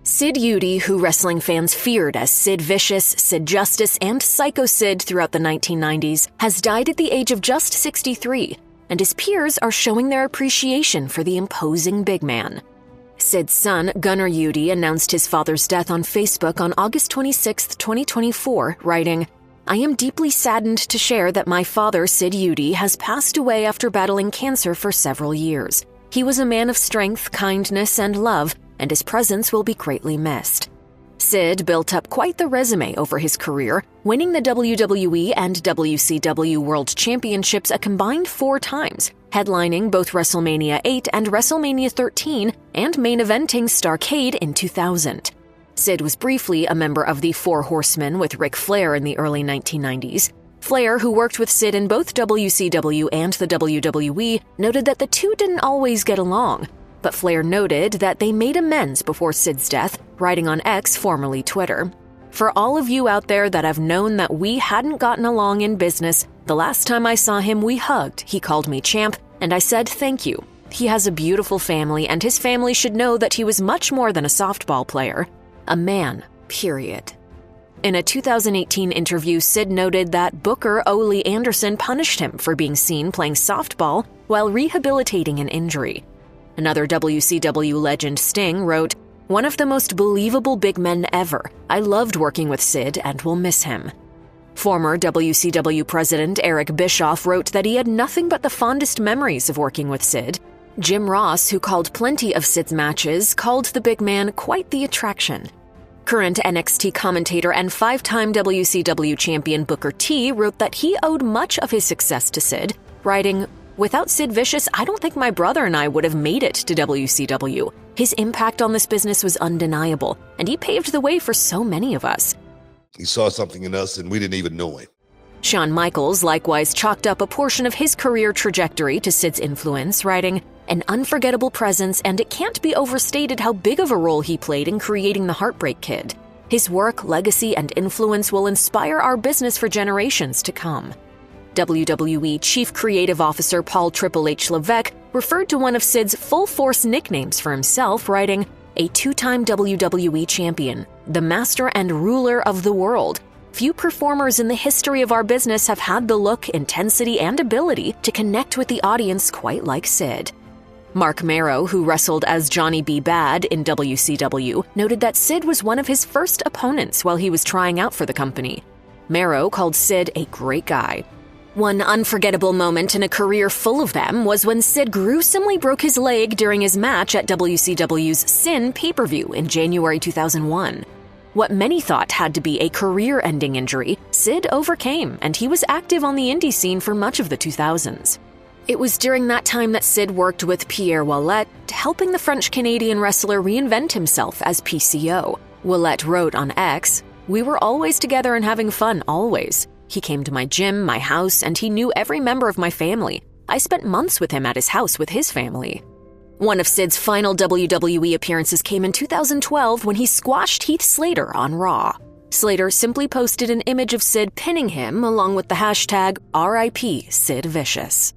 Sid Eudy, who wrestling fans feared as Sid Vicious, Sid Justice, and Sycho Sid throughout the 1990s, has died at the age of just 63, and his peers are showing their appreciation for the imposing big man. Sid's son, Gunnar Eudy, announced his father's death on Facebook on August 26, 2024, writing, "I am deeply saddened to share that my father, Sid Eudy, has passed away after battling cancer for several years. He was a man of strength, kindness, and love, and his presence will be greatly missed." Sid built up quite the resume over his career, winning the WWE and WCW World Championships a combined 4 times, headlining both WrestleMania 8 and WrestleMania 13, and main eventing Starrcade in 2000. Sid was briefly a member of the Four Horsemen with Ric Flair in the early 1990s. Flair, who worked with Sid in both WCW and the WWE, noted that the two didn't always get along, but Flair noted that they made amends before Sid's death, writing on X, formerly Twitter, "For all of you out there that have known that we hadn't gotten along in business, the last time I saw him we hugged, he called me champ, and I said thank you. He has a beautiful family, and his family should know that he was much more than a softball player. A man, period." In a 2018 interview, Sid noted that Booker Ole Anderson punished him for being seen playing softball while rehabilitating an injury. Another WCW legend, Sting, wrote, "One of the most believable big men ever. I loved working with Sid and will miss him." Former WCW president Eric Bischoff wrote that he had nothing but the fondest memories of working with Sid. Jim Ross, who called plenty of Sid's matches, called the big man quite the attraction. Current NXT commentator and 5-time WCW champion Booker T wrote that he owed much of his success to Sid, writing, "Without Sid Vicious, I don't think my brother and I would have made it to WCW. His impact on this business was undeniable, and he paved the way for so many of us." He saw something in us and we didn't even know him. Shawn Michaels likewise chalked up a portion of his career trajectory to Sid's influence, writing, "An unforgettable presence, and it can't be overstated how big of a role he played in creating the Heartbreak Kid. His work, legacy, and influence will inspire our business for generations to come." WWE Chief Creative Officer Paul Triple H Levesque referred to one of Sid's full-force nicknames for himself, writing, "A 2-time WWE champion, the master and ruler of the world. Few performers in the history of our business have had the look, intensity, and ability to connect with the audience quite like Sid." Mark Marrow, who wrestled as Johnny B. Bad in WCW, noted that Sid was one of his first opponents while he was trying out for the company. Marrow called Sid a great guy. One unforgettable moment in a career full of them was when Sid gruesomely broke his leg during his match at WCW's Sin pay-per-view in January 2001. What many thought had to be a career-ending injury, Sid overcame, and he was active on the indie scene for much of the 2000s. It was during that time that Sid worked with Pierre Ouellet, helping the French-Canadian wrestler reinvent himself as PCO. Ouellet wrote on X, "We were always together and having fun, always. He came to my gym, my house, and he knew every member of my family. I spent months with him at his house with his family." One of Sid's final WWE appearances came in 2012 when he squashed Heath Slater on Raw. Slater simply posted an image of Sid pinning him along with the hashtag RIP Sid Vicious.